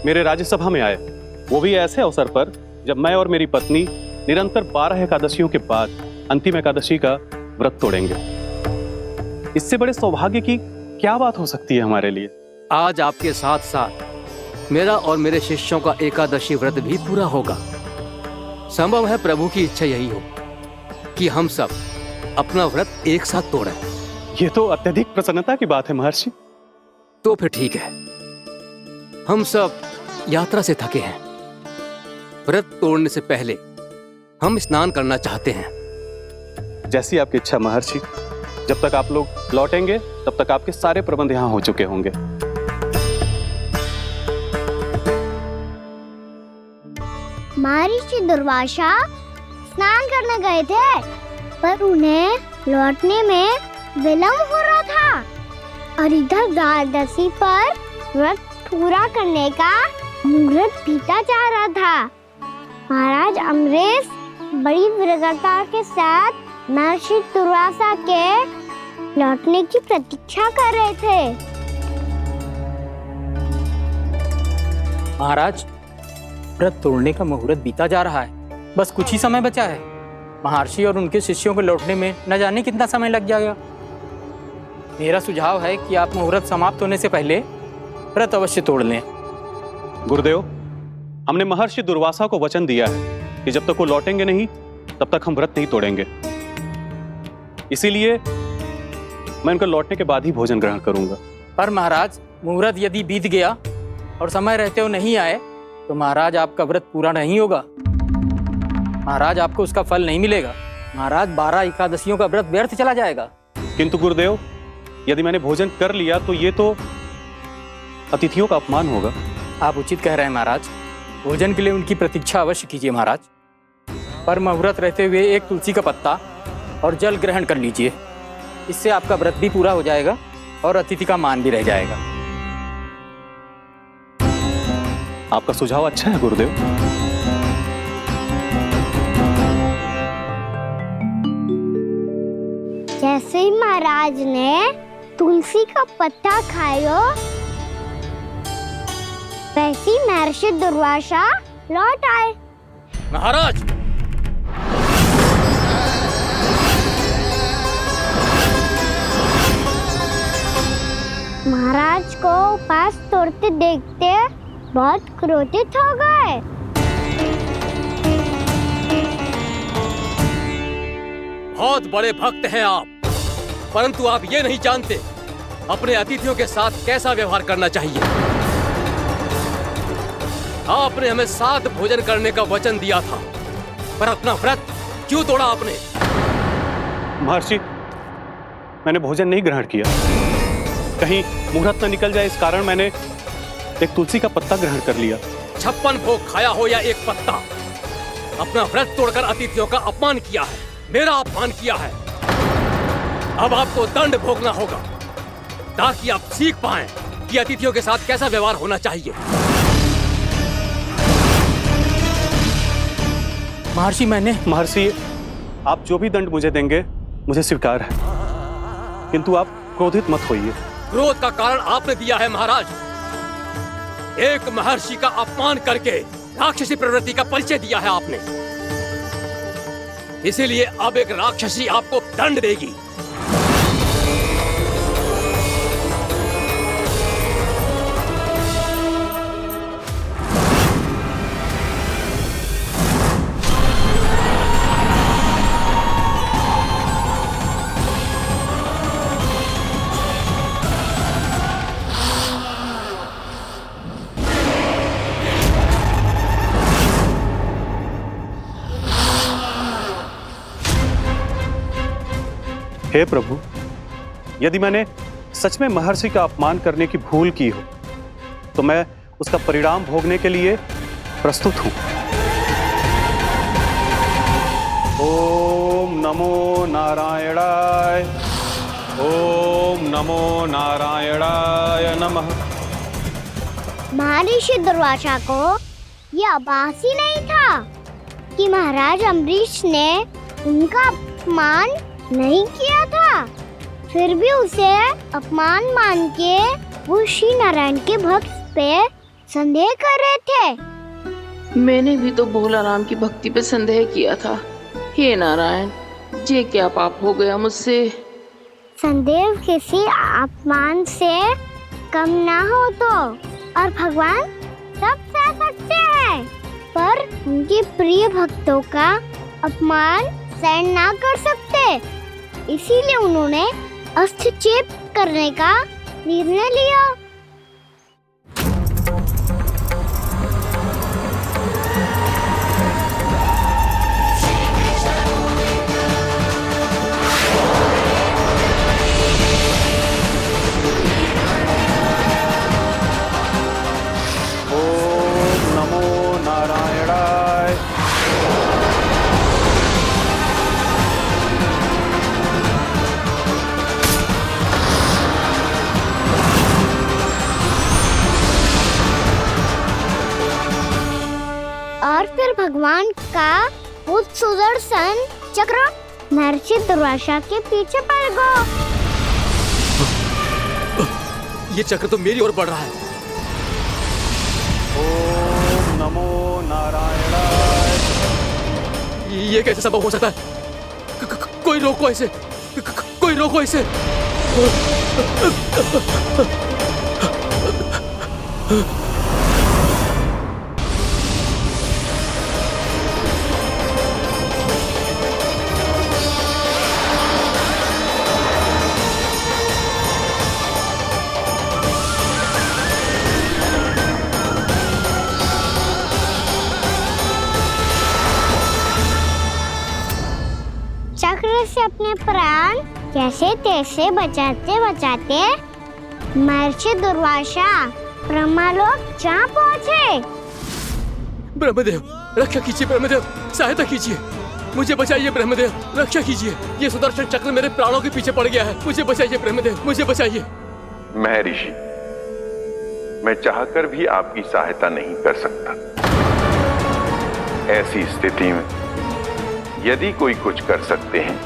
मेरे राज्यसभा में आए, वो भी ऐसे अवसर पर जब मैं और मेरी पत्नी निरंतर 12 एकादशियों के बाद अंतिम एकादशी का व्रत तोड़ेंगे। इससे बड़े सौभाग्य की क्या बात हो सकती है हमारे लिए? आज आपके साथ साथ मेरा और मेरे शिष्यों का एकादशी व्रत भी पूरा होगा। संभव है प्रभु की इच्छा यही हो कि हम सब अपना व्रत एक साथ तोड़ें। ये तो अत्यधिक प्रसन्नता की बात है महर्षि। तो फिर ठीक है, हम सब यात्रा से थके हैं। व्रत तोड़ने से पहले हम स्नान करना चाहते हैं। जैसी आपकी इच्छा महर्षि। जब तक आप लोग लौटेंगे तब तक आपके सारे प्रबंध यहाँ हो चुके होंगे। महर्षि दुर्वासा स्नान करने गए थे, पर उन्हें लौटने में विलंब हो रहा था, और इधर द्वादशी पर व्रत पूरा करने का मुहूर्त बीता जा रहा था। महाराज अम्बरीश बड़ी दृढ़ता के साथ महर्षि दुर्वासा के लौटने की प्रतीक्षा कर रहे थे। महाराज, व्रत तोड़ने का मुहूर्त बीता जा रहा है, बस कुछ ही समय बचा है। महर्षि और उनके शिष्यों को लौटने में न जाने कितना समय लग जाएगा। मेरा सुझाव है कि आप मुहूर्त समाप्त होने से पहले व्रत अवश्य तोड़ लें। गुरुदेव, हमने महर्षि दुर्वासा को वचन दिया है कि जब तक वो लौटेंगे नहीं तब तक हम व्रत नहीं तोड़ेंगे। इसीलिए मैं उनके लौटने के बाद ही भोजन ग्रहण करूंगा। पर महाराज, मुहूर्त यदि बीत गया और समय रहते हो नहीं आए तो महाराज आपका व्रत पूरा नहीं होगा। महाराज आपको उसका फल नहीं मिलेगा। महाराज 12 एकादशियों का व्रत व्यर्थ चला जाएगा। किंतु गुरुदेव, यदि मैंने भोजन कर लिया तो ये तो अतिथियों का अपमान होगा। आप उचित कह रहे हैं महाराज। भोजन के लिए उनकी प्रतीक्षा अवश्य कीजिए महाराज। पर मुहूर्त रहते हुए एक तुलसी का पत्ता और जल ग्रहण कर लीजिए। इससे आपका व्रत भी पूरा हो जाएगा और अतिथि का मान भी रह जाएगा। आपका सुझाव अच्छा है गुरुदेव। जैसे ही महाराज ने तुलसी का पत्ता खाया, वैसे ही महर्षि दुर्वासा लौट आए। महाराज, महाराज को उपास तोड़ते देखते बहुत क्रोधित हो गए। बहुत बड़े भक्त हैं आप, परंतु आप ये नहीं जानते अपने अतिथियों के साथ कैसा व्यवहार करना चाहिए। आपने हमें साथ भोजन करने का वचन दिया था, पर अपना व्रत क्यों तोड़ा आपने? महर्षि, मैंने भोजन नहीं ग्रहण किया। कहीं मुहूर्त न निकल जाए इस कारण मैंने एक तुलसी का पत्ता ग्रहण कर लिया। 56 भोग खाया हो या एक पत्ता, अपना व्रत तोड़कर अतिथियों का अपमान किया है, मेरा अपमान किया है। अब आपको दंड भोगना होगा ताकि आप सीख पाएं कि अतिथियों के साथ कैसा व्यवहार होना चाहिए। महर्षि, आप जो भी दंड मुझे देंगे मुझे स्वीकार है, किंतु आप क्रोधित मत होइए। क्रोध का कारण आपने दिया है महाराज। एक महर्षि का अपमान करके राक्षसी प्रवृत्ति का परिचय दिया है आपने। इसीलिए अब एक राक्षसी आपको दंड देगी। हे प्रभु, यदि मैंने सच में महर्षि का अपमान करने की भूल की हो तो मैं उसका परिणाम भोगने के लिए प्रस्तुत हूं। ओम नमो नारायणाय, ओम नमो नारायणाय नमः। महर्षि दुर्वासा को यह आभास ही नहीं था कि महाराज अम्बरीश ने उनका अपमान नहीं किया था। फिर भी उसे अपमान मान के वो श्री नारायण के भक्त पे संदेह कर रहे थे। मैंने भी तो भोला राम की भक्ति पे संदेह किया था। हे नारायण, ये क्या पाप हो गया मुझसे? संदेह किसी अपमान से कम ना हो तो, और भगवान सब सह सकते हैं, पर उनके प्रिय भक्तों का अपमान सहन ना कर सकते। इसीलिए उन्होंने अस्थिचेप करने का निर्णय लिया। ओम नमो नारायणाय। और फिर भगवान का वो सुदर्शन चक्र महर्षि दुर्वासा के पीछे पड़ गया। ये चक्र तो मेरी ओर बढ़ रहा है। ओम नमो नारायणाय। ये कैसे संभव हो सकता है? कोई रोको इसे, कोई रोको इसे। अपने प्राण कैसे तैसे बचाते बचाते महर्षि दुर्वासा ब्रह्मलोक जा पहुँचे। ब्रह्मदेव रक्षा कीजिए, ब्रह्मदेव सहायता कीजिए, मुझे बचाइए ब्रह्मदेव, रक्षा कीजिए। ये सुदर्शन चक्र मेरे प्राणों के पीछे पड़ गया है, मुझे बचाइए ब्रह्मदेव, मुझे बचाइए। महर्षि, मैं चाहकर भी आपकी सहायता नहीं कर सकता। ऐसी स्थिति में यदि कोई कुछ कर सकते हैं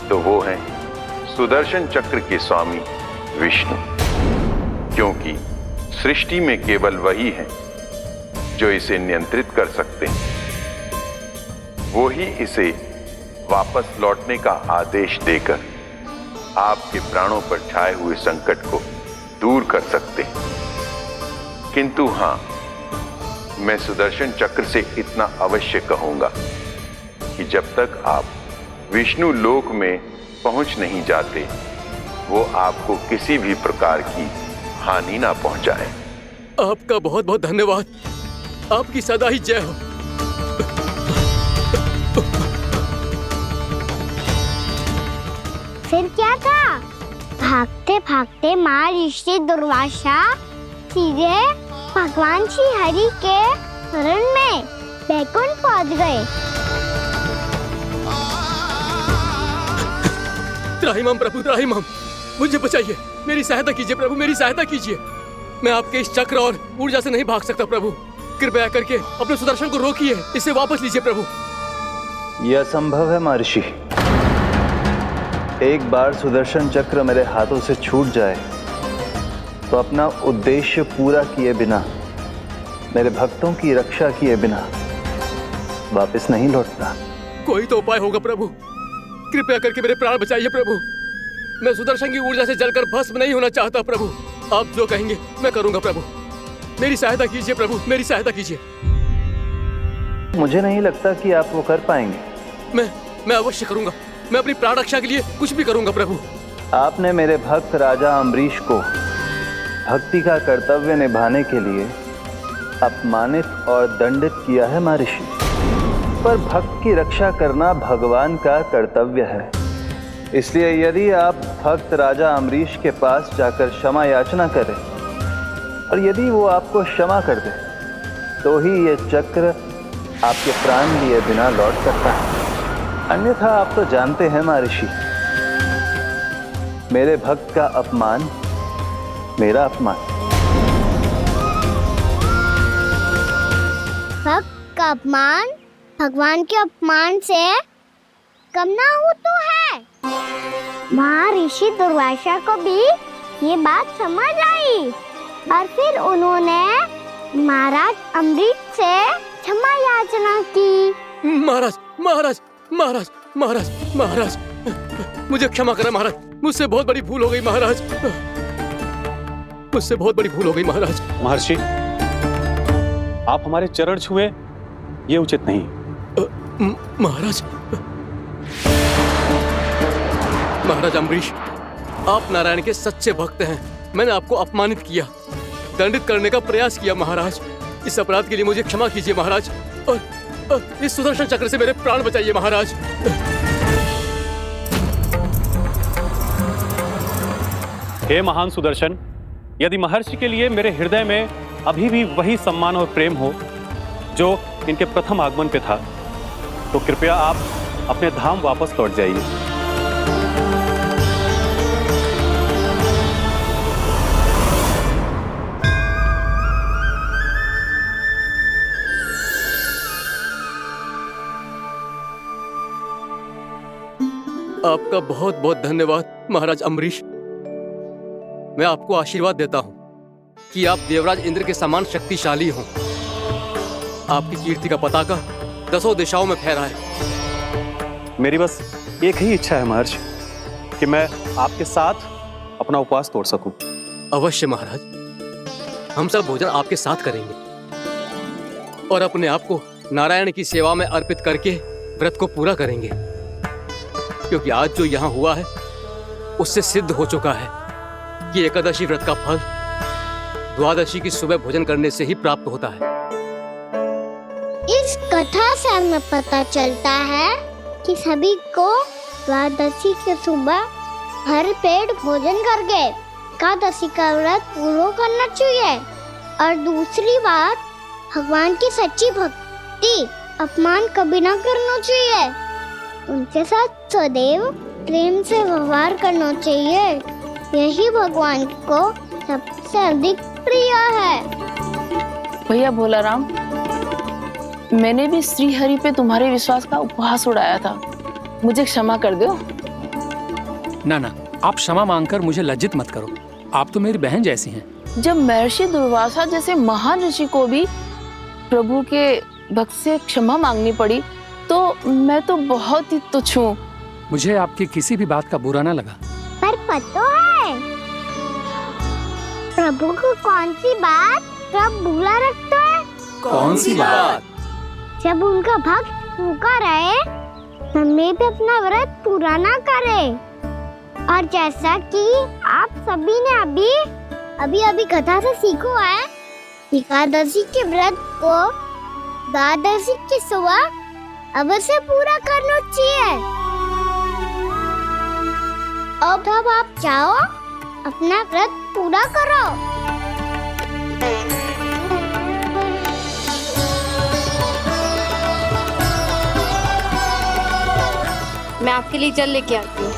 तो वो है सुदर्शन चक्र के स्वामी विष्णु, क्योंकि सृष्टि में केवल वही है जो इसे नियंत्रित कर सकते हैं। वो ही इसे वापस लौटने का आदेश देकर आपके प्राणों पर छाए हुए संकट को दूर कर सकते हैं। किंतु हां, मैं सुदर्शन चक्र से इतना अवश्य कहूंगा कि जब तक आप विष्णु लोक में पहुंच नहीं जाते, वो आपको किसी भी प्रकार की हानि ना पहुंचाए। आपका बहुत बहुत धन्यवाद, आपकी सदा ही जय हो। फिर क्या था? भागते भागते महर्षि दुर्वासा सीधे भगवान श्री हरि के शरण में बैकुंठ पहुंच गए। त्राहिमाम प्रभु, त्राहिमाम, मुझे बचाइए, मेरी सहायता कीजिए प्रभु, मेरी सहायता कीजिए। मैं आपके इस चक्र और ऊर्जा से नहीं भाग सकता प्रभु, कृपया करके अपने सुदर्शन को रोकिए, इसे वापस लीजिए प्रभु। यह असंभव है महर्षि। एक बार सुदर्शन चक्र मेरे हाथों से छूट जाए तो अपना उद्देश्य पूरा किए बिना, मेरे भक्तों की रक्षा किए बिना वापस नहीं लौटता। कोई तो उपाय होगा प्रभु, कृपया करके मेरे प्राण बचाइए प्रभु। मैं सुदर्शन की ऊर्जा से जलकर भस्म नहीं होना चाहता प्रभु। आप जो कहेंगे मैं करूंगा प्रभु, मेरी सहायता कीजिए प्रभु, मेरी सहायता कीजिए। मुझे नहीं लगता कि आप वो कर पाएंगे। मैं अवश्य करूंगा, मैं अपनी प्राण रक्षा के लिए कुछ भी करूंगा प्रभु। आपने मेरे भक्त राजा अम्बरीश को भक्ति का कर्तव्य निभाने के लिए अपमानित और दंडित किया है महर्षि, पर भक्त की रक्षा करना भगवान का कर्तव्य है। इसलिए यदि आप भक्त राजा अम्बरीश के पास जाकर क्षमा याचना करें और यदि वो आपको क्षमा कर दे तो ही ये चक्र आपके प्राण लिए बिना लौट सकता है। अन्यथा आप तो जानते हैं महर्षि, मेरे भक्त का अपमान मेरा अपमान। भक्त का अपमान भगवान के अपमान से कम ना हो तो है। महर्षि दुर्वासा को भी ये बात समझ आई और फिर उन्होंने महाराज अम्बरीश से क्षमा याचना की। महाराज महाराज महाराज महाराज महाराज, मुझे क्षमा करें महाराज, मुझसे बहुत बड़ी भूल हो गई महाराज, मुझसे बहुत बड़ी भूल हो गई महाराज। महर्षि, आप हमारे चरण छुए ये उचित नहीं। महाराज, महाराज अम्बरीश, आप नारायण के सच्चे भक्त हैं। मैंने आपको अपमानित किया, दंडित करने का प्रयास किया महाराज। इस अपराध के लिए मुझे क्षमा कीजिए महाराज, और इस सुदर्शन चक्र से मेरे प्राण बचाइए महाराज। हे महान सुदर्शन, यदि महर्षि के लिए मेरे हृदय में अभी भी वही सम्मान और प्रेम हो जो इनके प्रथम आगमन पे था, तो कृपया आप अपने धाम वापस लौट जाइए। आपका बहुत बहुत धन्यवाद महाराज अम्बरीश। मैं आपको आशीर्वाद देता हूं कि आप देवराज इंद्र के समान शक्तिशाली हों। आपकी कीर्ति का पताका 10 दिशाओं में फहराए। मेरी बस एक ही इच्छा है महर्षि, कि मैं आपके साथ अपना उपवास तोड़ सकूं। अवश्य महाराज, हम सब भोजन आपके साथ करेंगे और अपने आप को नारायण की सेवा में अर्पित करके व्रत को पूरा करेंगे, क्योंकि आज जो यहाँ हुआ है उससे सिद्ध हो चुका है कि एकादशी व्रत का फल द्वादशी की सुबह भोजन करने से ही प्राप्त होता है। इस कथा से हमें पता चलता है कि सभी को द्वादशी के सुबह हर पेट भोजन करके एकादशी का व्रत पूरा करना चाहिए। और दूसरी बात, भगवान की सच्ची भक्ति अपमान कभी ना करना चाहिए। उनके साथ सदैव प्रेम से व्यवहार करना चाहिए। यही भगवान को सबसे अधिक प्रिय है। भैया भोला राम, मैंने भी श्री हरि पे तुम्हारे विश्वास का उपहास उड़ाया था, मुझे क्षमा कर दो। ना ना, आप क्षमा मांगकर मुझे लज्जित मत करो। आप तो मेरी बहन जैसी हैं। जब महर्षि दुर्वासा जैसे महान ऋषि को भी प्रभु के भक्त से क्षमा मांगनी पड़ी, तो मैं तो बहुत ही तुच्छ हूँ। मुझे आपकी किसी भी बात का बुरा ना लगा। पर पता है प्रभु को कौन सी बात कब बुरा रखता है? कौन सी बात? जब उनका भक्त भूखा रहे, हमें भी अपना व्रत पूरा ना करे। और जैसा कि आप सभी ने अभी कथा से सीखो है, एकादशी के व्रत को द्वादशी की सुबह अवश्य पूरा करना चाहिए। अब आप जाओ, अपना व्रत पूरा करो। मैं आपके लिए जल लेके आती हूँ।